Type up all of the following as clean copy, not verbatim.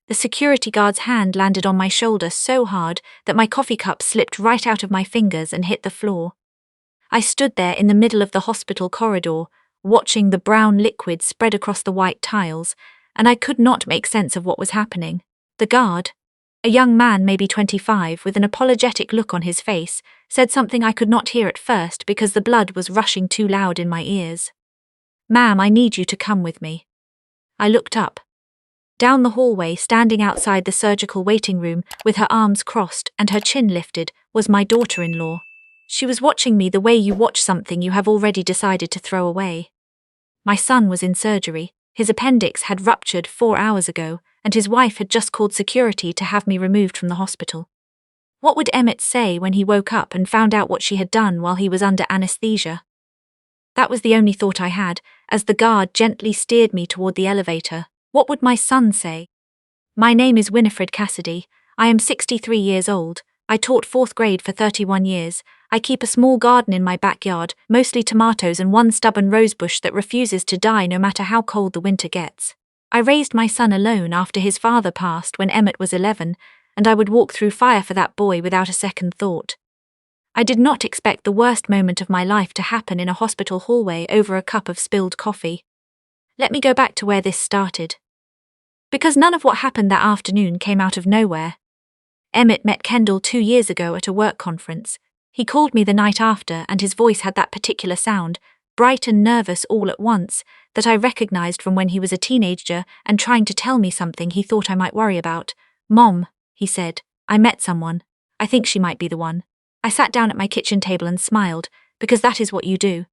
The security guard's hand landed on my shoulder so hard that my coffee cup slipped right out of my fingers and hit the floor. I stood there in the middle of the hospital corridor, watching the brown liquid spread across the white tiles, and I could not make sense of what was happening. The guard, a young man maybe 25 with an apologetic look on his face, said something I could not hear at first because the blood was rushing too loud in my ears. "Ma'am, I need you to come with me." I looked up. Down the hallway, standing outside the surgical waiting room with her arms crossed and her chin lifted, was my daughter-in-law. She was watching me the way you watch something you have already decided to throw away. My son was in surgery. His appendix had ruptured 4 hours ago, and his wife had just called security to have me removed from the hospital. What would Emmett say when he woke up and found out what she had done while he was under anesthesia? That was the only thought I had, as the guard gently steered me toward the elevator. What would my son say? "My name is Winifred Cassidy. I am 63 years old. I taught 4th grade for 31 years. I keep a small garden in my backyard, mostly tomatoes and one stubborn rosebush that refuses to die no matter how cold the winter gets. I raised my son alone after his father passed when Emmett was 11, and I would walk through fire for that boy without a second thought. I did not expect the worst moment of my life to happen in a hospital hallway over a cup of spilled coffee. Let me go back to where this started. Because none of what happened that afternoon came out of nowhere. Emmett met Kendall 2 years ago at a work conference. He called me the night after, and his voice had that particular sound, bright and nervous all at once, that I recognized from when he was a teenager and trying to tell me something he thought I might worry about. "Mom," he said, "I met someone. I think she might be the one." I sat down at my kitchen table and smiled, because that is what you do.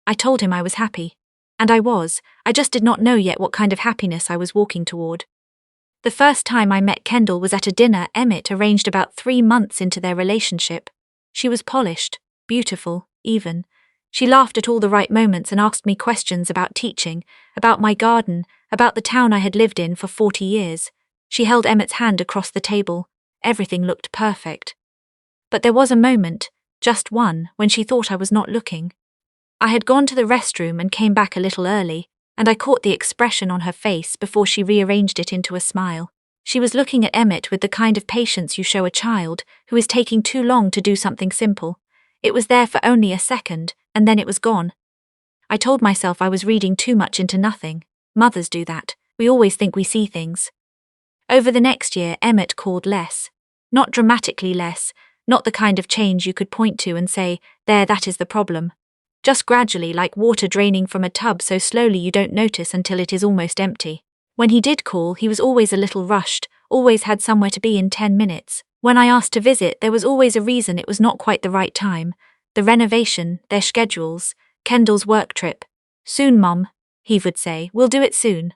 I told him I was happy. And I was. I just did not know yet what kind of happiness I was walking toward. The first time I met Kendall was at a dinner Emmett arranged about 3 months into their relationship. She was polished, beautiful, even. She laughed at all the right moments and asked me questions about teaching, about my garden, about the town I had lived in for 40 years. She held Emmett's hand across the table. Everything looked perfect. But there was a moment, just one, when she thought I was not looking. I had gone to the restroom and came back a little early, and I caught the expression on her face before she rearranged it into a smile. She was looking at Emmett with the kind of patience you show a child who is taking too long to do something simple. It was there for only a second, and then it was gone. I told myself I was reading too much into nothing. Mothers do that. We always think we see things. Over the next year, Emmett called less. Not dramatically less, not the kind of change you could point to and say, "There, that is the problem." Just gradually, like water draining from a tub so slowly you don't notice until it is almost empty. When he did call, he was always a little rushed, always had somewhere to be in 10 minutes. When I asked to visit, there was always a reason it was not quite the right time. The renovation, their schedules, Kendall's work trip. "Soon, Mum," he would say, "we'll do it soon."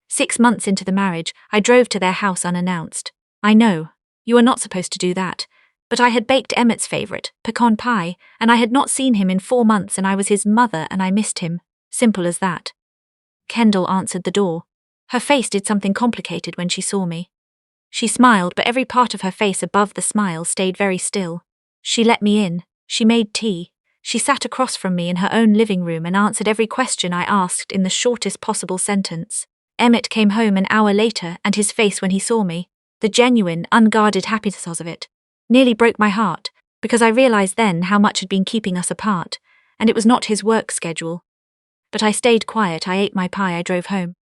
6 months into the marriage, I drove to their house unannounced. I know, you are not supposed to do that. But I had baked Emmett's favorite, pecan pie, and I had not seen him in 4 months and I was his mother and I missed him. Simple as that. Kendall answered the door. Her face did something complicated when she saw me. She smiled, but every part of her face above the smile stayed very still. She let me in. She made tea. She sat across from me in her own living room and answered every question I asked in the shortest possible sentence. Emmett came home an hour later and his face when he saw me, the genuine, unguarded happiness of it, nearly broke my heart, because I realized then how much had been keeping us apart, and it was not his work schedule. But I stayed quiet, I ate my pie, I drove home.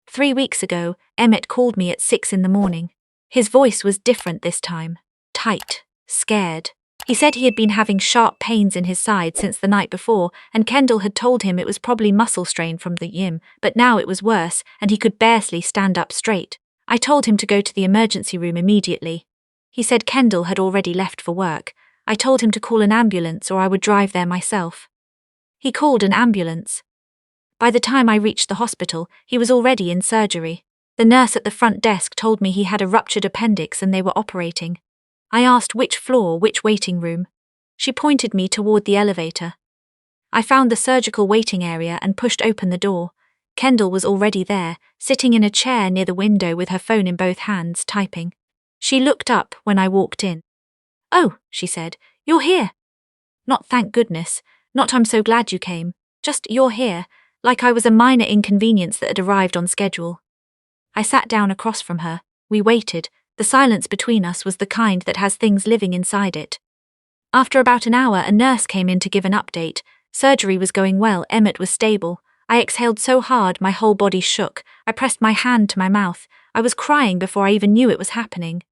3 weeks ago, Emmett called me at 6 in the morning. His voice was different this time, tight, scared. He said he had been having sharp pains in his side since the night before, and Kendall had told him it was probably muscle strain from the gym, but now it was worse, and he could barely stand up straight. I told him to go to the emergency room immediately. He said Kendall had already left for work. I told him to call an ambulance or I would drive there myself. He called an ambulance. By the time I reached the hospital, he was already in surgery. The nurse at the front desk told me he had a ruptured appendix and they were operating. I asked which floor, which waiting room. She pointed me toward the elevator. I found the surgical waiting area and pushed open the door. Kendall was already there, sitting in a chair near the window with her phone in both hands, typing. She looked up when I walked in. "Oh," she said, "you're here." Not "thank goodness," not "I'm so glad you came," just "you're here," like I was a minor inconvenience that had arrived on schedule. I sat down across from her. We waited. The silence between us was the kind that has things living inside it. After about an hour, a nurse came in to give an update. Surgery was going well, Emmett was stable. I exhaled so hard my whole body shook. I pressed my hand to my mouth. I was crying before I even knew it was happening.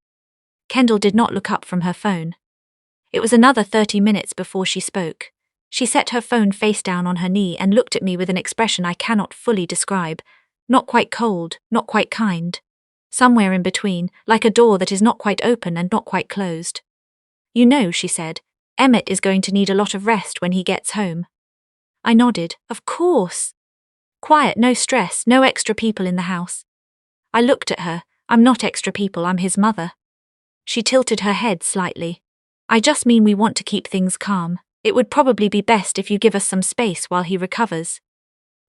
Kendall did not look up from her phone. It was another 30 minutes before she spoke. She set her phone face down on her knee and looked at me with an expression I cannot fully describe. Not quite cold, not quite kind. Somewhere in between, like a door that is not quite open and not quite closed. You know, she said, Emmett is going to need a lot of rest when he gets home. I nodded. Of course. Quiet, no stress, no extra people in the house. I looked at her. I'm not extra people, I'm his mother. She tilted her head slightly. I just mean we want to keep things calm. It would probably be best if you give us some space while he recovers.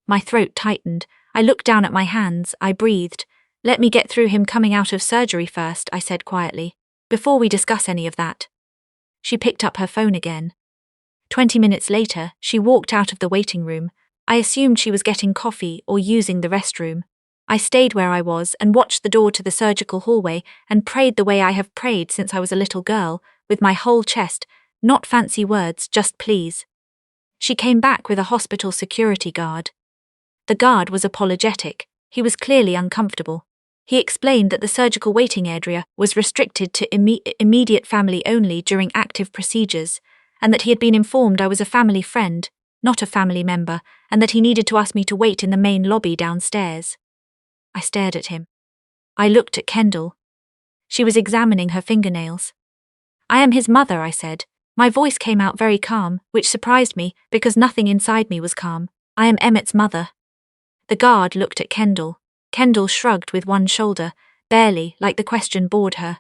My throat tightened. I looked down at my hands. I breathed. Let me get through him coming out of surgery first, I said quietly, before we discuss any of that. She picked up her phone again. 20 minutes later, she walked out of the waiting room. I assumed she was getting coffee or using the restroom. I stayed where I was and watched the door to the surgical hallway and prayed the way I have prayed since I was a little girl, with my whole chest, not fancy words, just please. She came back with a hospital security guard. The guard was apologetic. He was clearly uncomfortable. He explained that the surgical waiting area was restricted to immediate family only during active procedures, and that he had been informed I was a family friend, not a family member, and that he needed to ask me to wait in the main lobby downstairs. I stared at him. I looked at Kendall. She was examining her fingernails. I am his mother, I said. My voice came out very calm, which surprised me because nothing inside me was calm. I am Emmett's mother. The guard looked at Kendall. Kendall shrugged with one shoulder, barely, like the question bored her.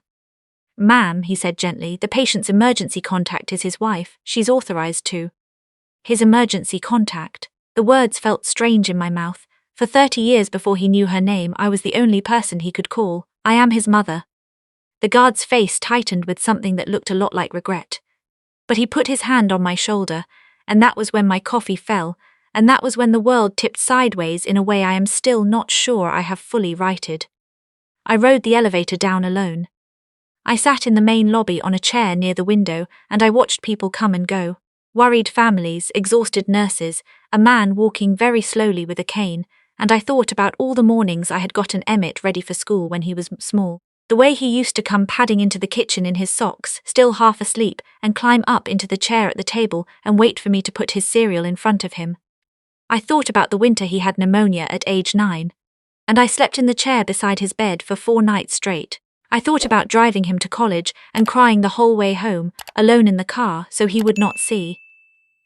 Ma'am, he said gently, the patient's emergency contact is his wife. She's authorized to. His emergency contact. The words felt strange in my mouth. For 30 years before he knew her name, I was the only person he could call. I am his mother. The guard's face tightened with something that looked a lot like regret. But he put his hand on my shoulder, and that was when my coffee fell, and that was when the world tipped sideways in a way I am still not sure I have fully righted. I rode the elevator down alone. I sat in the main lobby on a chair near the window, and I watched people come and go. Worried families, exhausted nurses, a man walking very slowly with a cane, and I thought about all the mornings I had gotten Emmett ready for school when he was small. The way he used to come padding into the kitchen in his socks, still half asleep, and climb up into the chair at the table and wait for me to put his cereal in front of him. I thought about the winter he had pneumonia at age 9, and I slept in the chair beside his bed for 4 nights straight. I thought about driving him to college and crying the whole way home, alone in the car, so he would not see.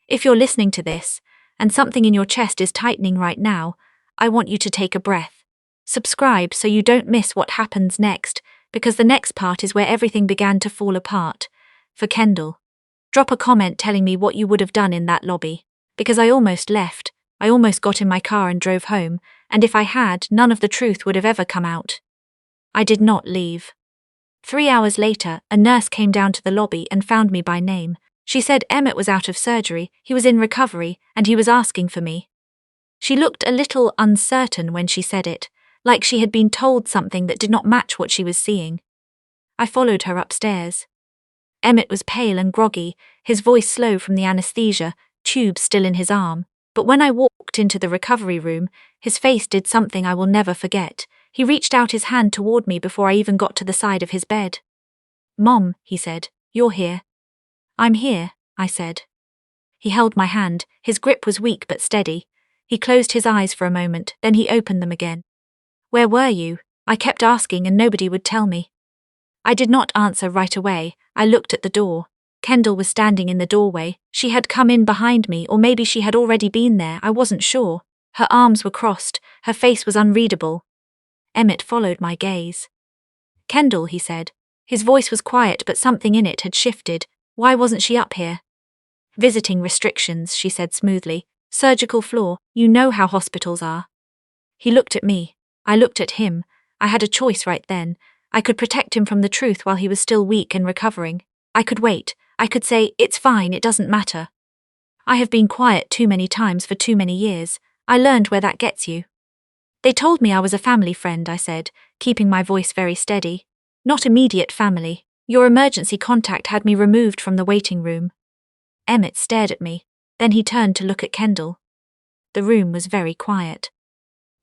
If you're listening to this, and something in your chest is tightening right now, I want you to take a breath. Subscribe so you don't miss what happens next, because the next part is where everything began to fall apart. For Kendall. Drop a comment telling me what you would have done in that lobby. Because I almost left. I almost got in my car and drove home, and if I had, none of the truth would have ever come out. I did not leave. 3 hours later, a nurse came down to the lobby and found me by name. She said Emmett was out of surgery, he was in recovery, and he was asking for me. She looked a little uncertain when she said it, like she had been told something that did not match what she was seeing. I followed her upstairs. Emmett was pale and groggy, his voice slow from the anesthesia, tube still in his arm. But when I walked into the recovery room, his face did something I will never forget. He reached out his hand toward me before I even got to the side of his bed. Mom, he said, you're here. I'm here, I said. He held my hand. His grip was weak but steady. He closed his eyes for a moment, then he opened them again. Where were you? I kept asking and nobody would tell me. I did not answer right away. I looked at the door. Kendall was standing in the doorway. She had come in behind me, or maybe she had already been there, I wasn't sure. Her arms were crossed, her face was unreadable. Emmett followed my gaze. Kendall, he said. His voice was quiet but something in it had shifted. Why wasn't she up here? Visiting restrictions, she said smoothly. Surgical floor, you know how hospitals are. He looked at me. I looked at him. I had a choice right then. I could protect him from the truth while he was still weak and recovering. I could wait. I could say, it's fine, it doesn't matter. I have been quiet too many times for too many years. I learned where that gets you. They told me I was a family friend, I said, keeping my voice very steady. Not immediate family. Your emergency contact had me removed from the waiting room. Emmett stared at me. Then he turned to look at Kendall. The room was very quiet.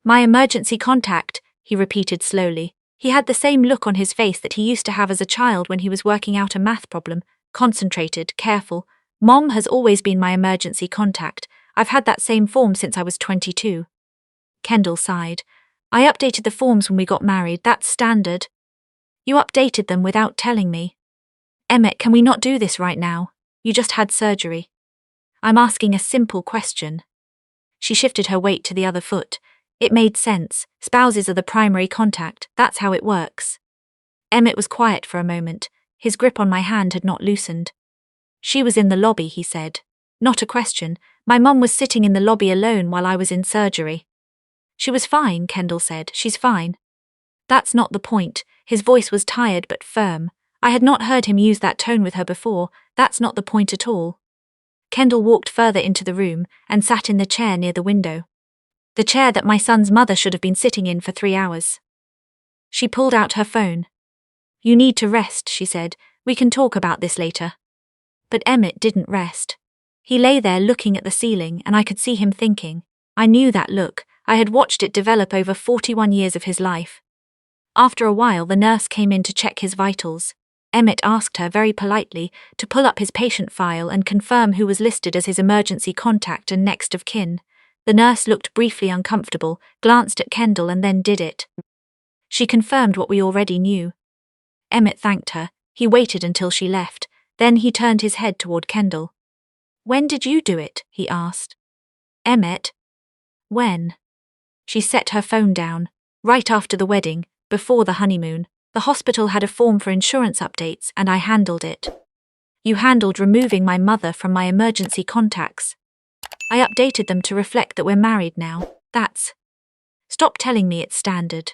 My emergency contact, he repeated slowly. He had the same look on his face that he used to have as a child when he was working out a math problem. Concentrated, careful. Mom has always been my emergency contact. I've had that same form since I was 22. Kendall sighed. I updated the forms when we got married, that's standard. You updated them without telling me. Emmett, can we not do this right now? You just had surgery. I'm asking a simple question. She shifted her weight to the other foot. It made sense. Spouses are the primary contact, that's how it works. Emmett was quiet for a moment. His grip on my hand had not loosened. She was in the lobby, he said. Not a question. My mum was sitting in the lobby alone while I was in surgery. She was fine, Kendall said. She's fine. That's not the point. His voice was tired but firm. I had not heard him use that tone with her before. That's not the point at all. Kendall walked further into the room and sat in the chair near the window. The chair that my son's mother should have been sitting in for 3 hours. She pulled out her phone. You need to rest, she said. We can talk about this later. But Emmett didn't rest. He lay there looking at the ceiling, and I could see him thinking. I knew that look. I had watched it develop over 41 years of his life. After a while, the nurse came in to check his vitals. Emmett asked her very politely to pull up his patient file and confirm who was listed as his emergency contact and next of kin. The nurse looked briefly uncomfortable, glanced at Kendall and then did it. She confirmed what we already knew. Emmett thanked her. He waited until she left. Then he turned his head toward Kendall. When did you do it? He asked. Emmett. When? She set her phone down. Right after the wedding, before the honeymoon. The hospital had a form for insurance updates and I handled it. You handled removing my mother from my emergency contacts. I updated them to reflect that we're married now. That's... Stop telling me it's standard.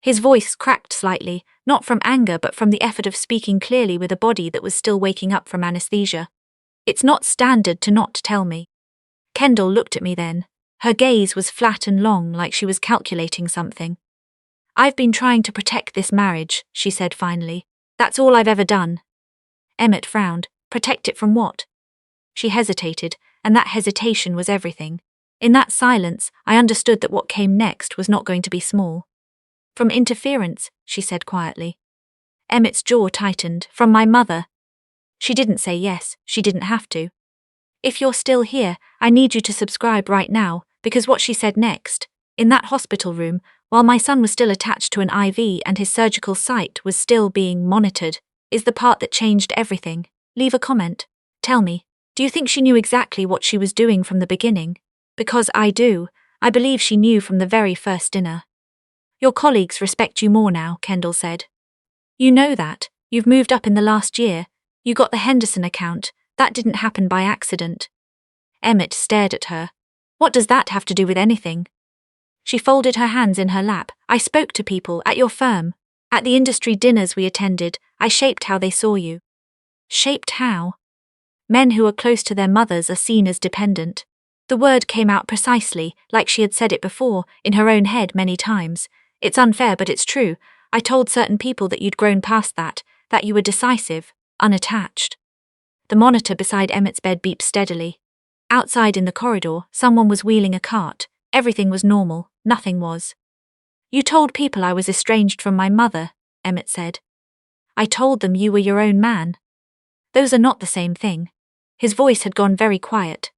His voice cracked slightly, not from anger but from the effort of speaking clearly with a body that was still waking up from anesthesia. It's not standard to not tell me. Kendall looked at me then. Her gaze was flat and long, like she was calculating something. I've been trying to protect this marriage, she said finally. That's all I've ever done. Emmett frowned. Protect it from what? She hesitated, and that hesitation was everything. In that silence, I understood that what came next was not going to be small. From interference, she said quietly. Emmett's jaw tightened. From my mother. She didn't say yes, she didn't have to. If you're still here, I need you to subscribe right now, because what she said next, in that hospital room, while my son was still attached to an IV and his surgical site was still being monitored, is the part that changed everything. Leave a comment. Tell me, do you think she knew exactly what she was doing from the beginning? Because I do. I believe she knew from the very first dinner. Your colleagues respect you more now, Kendall said. You know that. You've moved up in the last year. You got the Henderson account. That didn't happen by accident. Emmett stared at her. What does that have to do with anything? She folded her hands in her lap. I spoke to people at your firm. At the industry dinners we attended, I shaped how they saw you. Shaped how? Men who are close to their mothers are seen as dependent. The word came out precisely, like she had said it before, in her own head many times. It's unfair, but it's true. I told certain people that you'd grown past that you were decisive, unattached. The monitor beside Emmett's bed beeped steadily. Outside in the corridor, someone was wheeling a cart. Everything was normal, nothing was. You told people I was estranged from my mother, Emmett said. I told them you were your own man. Those are not the same thing. His voice had gone very quiet.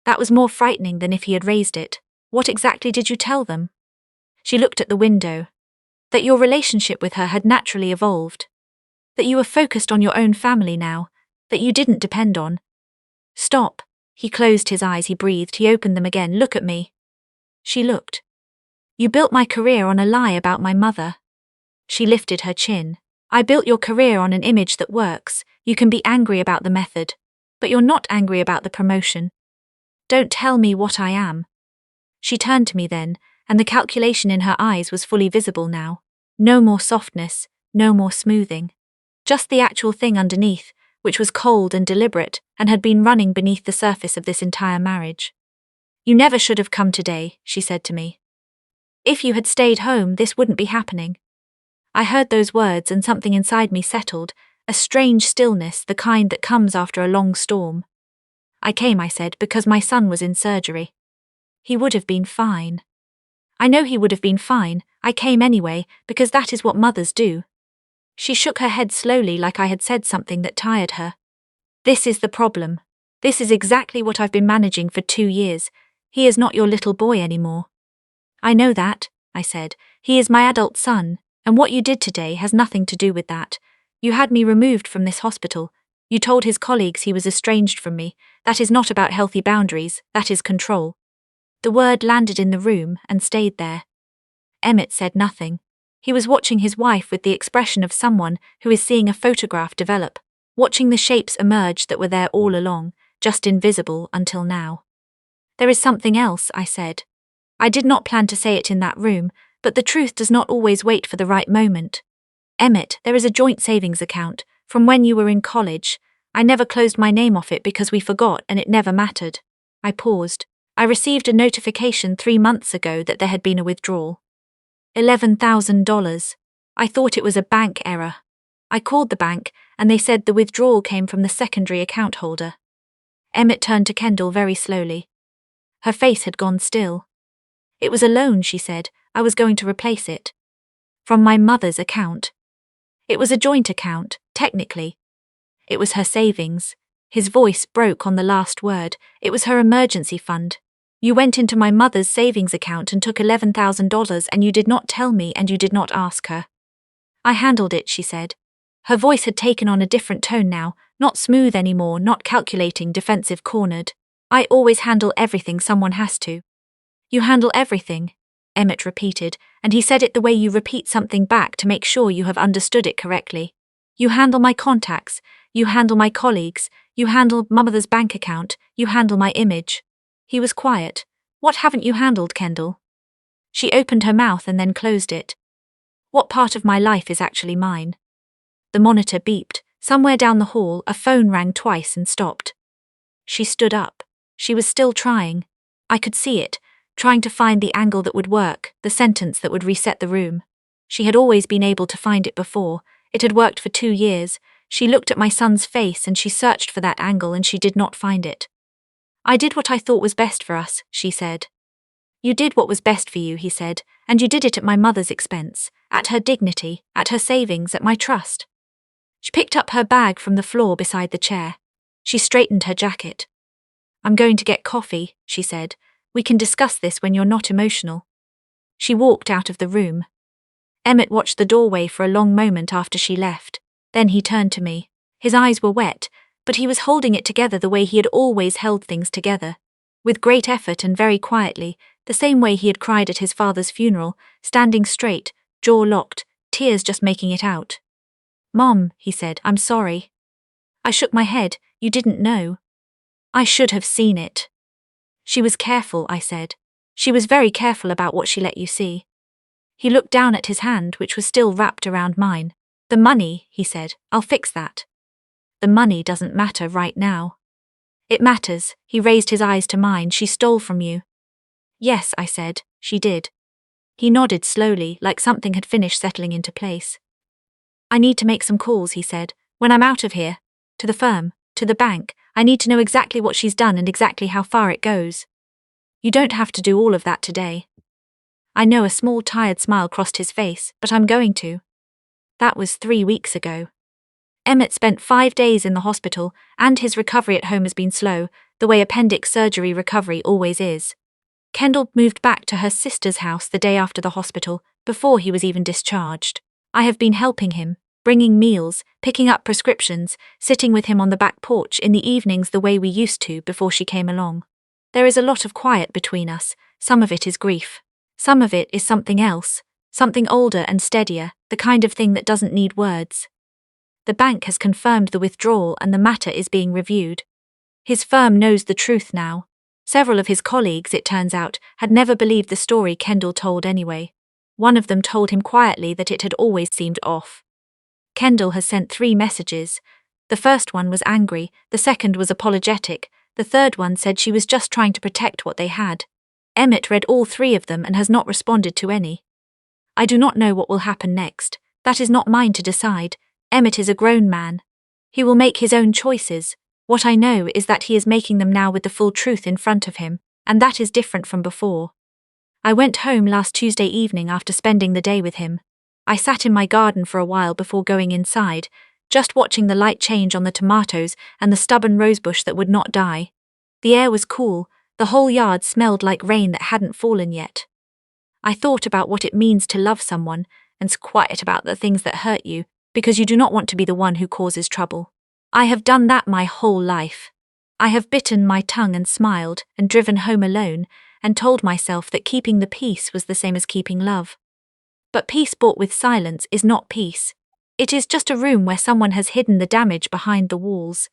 That was more frightening than if he had raised it. What exactly did you tell them? She looked at the window. That your relationship with her had naturally evolved. That you were focused on your own family now. That you didn't depend on. Stop. He closed his eyes, he breathed, he opened them again. Look at me. She looked. You built my career on a lie about my mother. She lifted her chin. I built your career on an image that works. You can be angry about the method, but you're not angry about the promotion. Don't tell me what I am. She turned to me then, and the calculation in her eyes was fully visible now. No more softness, no more smoothing. Just the actual thing underneath, which was cold and deliberate and had been running beneath the surface of this entire marriage. You never should have come today, she said to me. If you had stayed home, this wouldn't be happening. I heard those words and something inside me settled, a strange stillness, the kind that comes after a long storm. I came, I said, because my son was in surgery. He would have been fine. I know he would have been fine. I came anyway, because that is what mothers do. She shook her head slowly, like I had said something that tired her. This is the problem. This is exactly what I've been managing for 2 years. He is not your little boy anymore. I know that, I said. He is my adult son, and what you did today has nothing to do with that. You had me removed from this hospital. You told his colleagues he was estranged from me. That is not about healthy boundaries, that is control. The word landed in the room and stayed there. Emmett said nothing. He was watching his wife with the expression of someone who is seeing a photograph develop, watching the shapes emerge that were there all along, just invisible until now. There is something else, I said. I did not plan to say it in that room, but the truth does not always wait for the right moment. Emmett, there is a joint savings account, from when you were in college. I never closed my name off it because we forgot and it never mattered. I paused. I received a notification 3 months ago that there had been a withdrawal. $11,000. I thought it was a bank error. I called the bank, and they said the withdrawal came from the secondary account holder. Emmett turned to Kendall very slowly. Her face had gone still. It was a loan, she said. I was going to replace it. From my mother's account. It was a joint account, technically. It was her savings. His voice broke on the last word. It was her emergency fund. You went into my mother's savings account and took $11,000 and you did not tell me and you did not ask her. I handled it, she said. Her voice had taken on a different tone now, not smooth anymore, not calculating, defensive, cornered. I always handle everything someone has to. You handle everything, Emmett repeated, and he said it the way you repeat something back to make sure you have understood it correctly. You handle my contacts, you handle my colleagues, you handle mother's bank account, you handle my image. He was quiet. What haven't you handled, Kendall? She opened her mouth and then closed it. What part of my life is actually mine? The monitor beeped. Somewhere down the hall, a phone rang twice and stopped. She stood up. She was still trying. I could see it, trying to find the angle that would work, the sentence that would reset the room. She had always been able to find it before. It had worked for 2 years. She looked at my son's face and she searched for that angle and she did not find it. I did what I thought was best for us, she said. You did what was best for you, he said, and you did it at my mother's expense, at her dignity, at her savings, at my trust. She picked up her bag from the floor beside the chair. She straightened her jacket. I'm going to get coffee, she said. We can discuss this when you're not emotional. She walked out of the room. Emmett watched the doorway for a long moment after she left. Then he turned to me. His eyes were wet, but he was holding it together the way he had always held things together. With great effort and very quietly, the same way he had cried at his father's funeral, standing straight, jaw locked, tears just making it out. Mom, he said, I'm sorry. I shook my head. You didn't know. I should have seen it. She was careful, I said. She was very careful about what she let you see. He looked down at his hand, which was still wrapped around mine. The money, he said, I'll fix that. The money doesn't matter right now. It matters. He raised his eyes to mine. She stole from you. Yes, I said, she did. He nodded slowly, like something had finished settling into place. I need to make some calls, he said. When I'm out of here. To the firm, to the bank, I need to know exactly what she's done and exactly how far it goes. You don't have to do all of that today. I know, a small tired smile crossed his face, but I'm going to. That was 3 weeks ago. Emmett spent 5 days in the hospital, and his recovery at home has been slow, the way appendix surgery recovery always is. Kendall moved back to her sister's house the day after the hospital, before he was even discharged. I have been helping him, bringing meals, picking up prescriptions, sitting with him on the back porch in the evenings the way we used to before she came along. There is a lot of quiet between us. Some of it is grief. Some of it is something else, something older and steadier, the kind of thing that doesn't need words. The bank has confirmed the withdrawal and the matter is being reviewed. His firm knows the truth now. Several of his colleagues, it turns out, had never believed the story Kendall told anyway. One of them told him quietly that it had always seemed off. Kendall has sent 3 messages. The first one was angry, the second was apologetic, the third one said she was just trying to protect what they had. Emmett read all 3 of them and has not responded to any. I do not know what will happen next. That is not mine to decide. Emmett is a grown man. He will make his own choices. What I know is that he is making them now with the full truth in front of him, and that is different from before. I went home last Tuesday evening after spending the day with him. I sat in my garden for a while before going inside, just watching the light change on the tomatoes and the stubborn rosebush that would not die. The air was cool, the whole yard smelled like rain that hadn't fallen yet. I thought about what it means to love someone and quiet about the things that hurt you, because you do not want to be the one who causes trouble. I have done that my whole life. I have bitten my tongue and smiled and driven home alone and told myself that keeping the peace was the same as keeping love. But peace bought with silence is not peace. It is just a room where someone has hidden the damage behind the walls.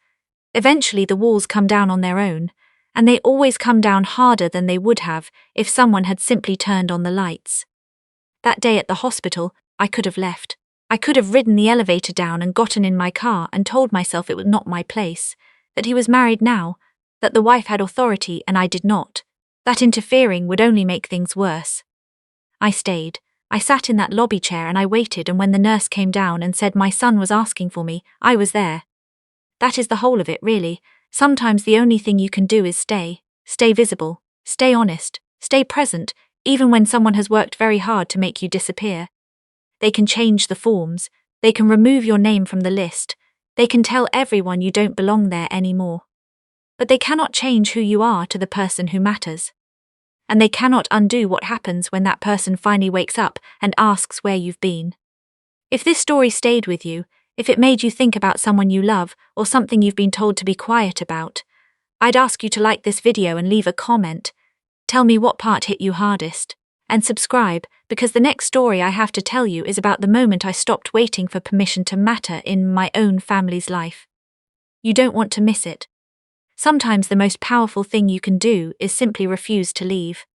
Eventually the walls come down on their own, and they always come down harder than they would have if someone had simply turned on the lights. That day at the hospital, I could have left. I could have ridden the elevator down and gotten in my car and told myself it was not my place, that he was married now, that the wife had authority and I did not, that interfering would only make things worse. I stayed. I sat in that lobby chair and I waited, and when the nurse came down and said my son was asking for me, I was there. That is the whole of it, really. Sometimes the only thing you can do is stay visible, stay honest, stay present, even when someone has worked very hard to make you disappear. They can change the forms, they can remove your name from the list, they can tell everyone you don't belong there anymore. But they cannot change who you are to the person who matters. And they cannot undo what happens when that person finally wakes up and asks where you've been. If this story stayed with you, if it made you think about someone you love or something you've been told to be quiet about, I'd ask you to like this video and leave a comment. Tell me what part hit you hardest. And subscribe, because the next story I have to tell you is about the moment I stopped waiting for permission to matter in my own family's life. You don't want to miss it. Sometimes the most powerful thing you can do is simply refuse to leave.